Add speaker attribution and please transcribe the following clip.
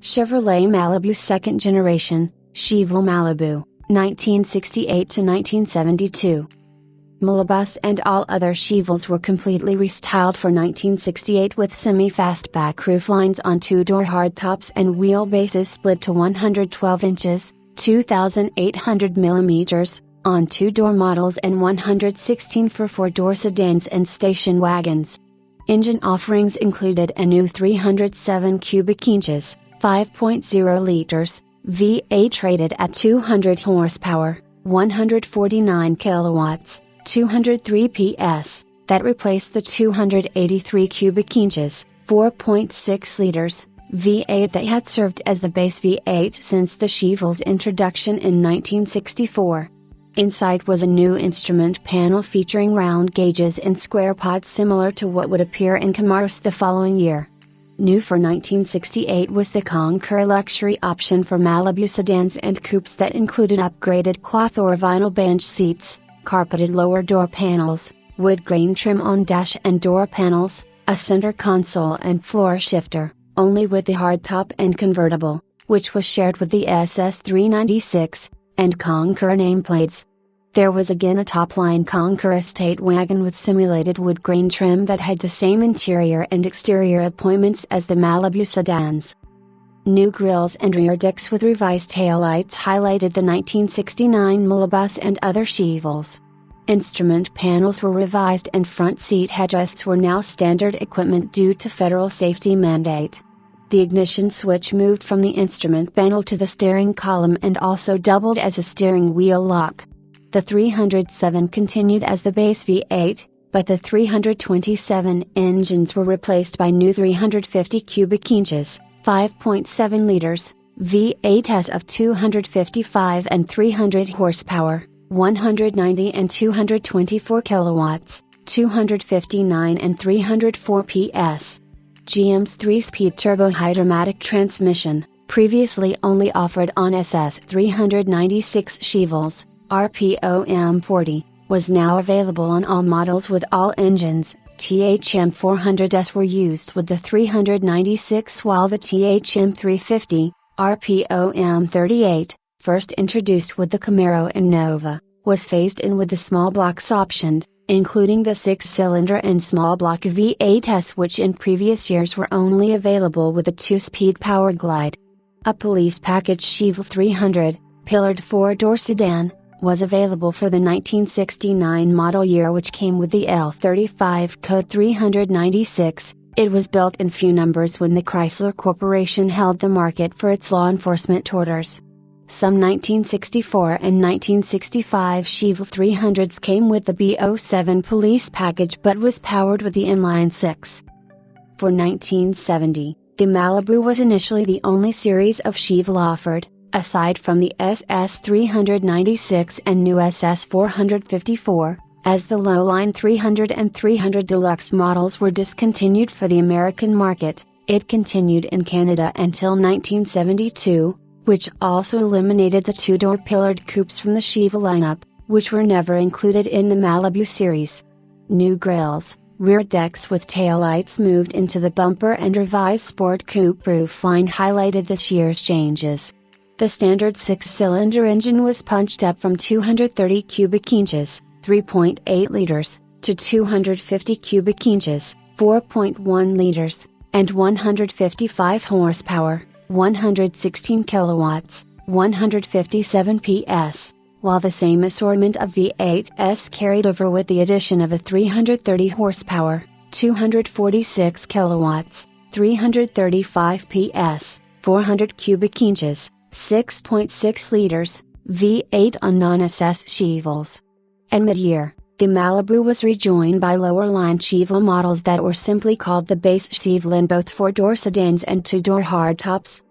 Speaker 1: Chevrolet Malibu second generation, Chevelle Malibu, 1968 to 1972. Malibus and all other Chevelles were completely restyled for 1968 with semi-fastback rooflines on two-door hardtops and wheelbases split to 112 inches, 2,800 mm, on two-door models and 116 for four-door sedans and station wagons. Engine offerings included a new 307 cubic inches, 5.0 liters, V8 rated at 200 horsepower, 149 kilowatts, 203 PS, that replaced the 283 cubic inches, 4.6 liters, V8 that had served as the base V8 since the Chevelle's introduction in 1964. Inside was a new instrument panel featuring round gauges and square pods similar to what would appear in Camaros the following year. New for 1968 was the Conqueror luxury option for Malibu sedans and coupes that included upgraded cloth or vinyl bench seats, carpeted lower door panels, wood grain trim on dash and door panels, a center console and floor shifter, only with the hardtop and convertible, which was shared with the SS396, and Conqueror nameplates. There was again a top-line Conqueror estate wagon with simulated wood grain trim that had the same interior and exterior appointments as the Malibu sedans. New grilles and rear decks with revised taillights highlighted the 1969 Malibus and other Chevelles. Instrument panels were revised and front seat headrests were now standard equipment due to federal safety mandate. The ignition switch moved from the instrument panel to the steering column and also doubled as a steering wheel lock. The 307 continued as the base V8, but the 327 engines were replaced by new 350 cubic inches, 5.7 liters, V8s of 255 and 300 horsepower, 190 and 224 kilowatts, 259 and 304 PS. GM's 3-speed turbo-hydramatic transmission, previously only offered on SS396 Chevelles, RPO M40, was now available on all models with all engines. THM 400S were used with the 396 while the THM 350, RPO M38, first introduced with the Camaro and Nova, was phased in with the small blocks optioned, including the 6-cylinder and small block V8s which in previous years were only available with a 2-speed power glide. A police package Chevelle 300, pillared 4-door sedan, was available for the 1969 model year which came with the L35 code 396. It was built in few numbers when the Chrysler Corporation held the market for its law enforcement orders. Some 1964 and 1965 Chevelle 300s came with the B07 police package but was powered with the inline 6. For 1970, the Malibu was initially the only series of Chevelle offered, aside from the SS396 and new SS454, as the low-line 300 and 300 Deluxe models were discontinued for the American market. It continued in Canada until 1972, which also eliminated the two-door pillared coupes from the Chevelle lineup, which were never included in the Malibu series. New grilles, rear decks with taillights moved into the bumper and revised sport coupe roofline highlighted this year's changes. The standard 6-cylinder engine was punched up from 230 cubic inches, 3.8 liters, to 250 cubic inches, 4.1 liters, and 155 horsepower, 116 kilowatts, 157 PS, while the same assortment of V8s carried over with the addition of a 330 horsepower, 246 kilowatts, 335 PS, 400 cubic inches, 6.6 liters, V8 on non-SS Chevelles. At mid-year, the Malibu was rejoined by lower-line Chevelle models that were simply called the base Chevelle in both 4-door sedans and 2-door hardtops,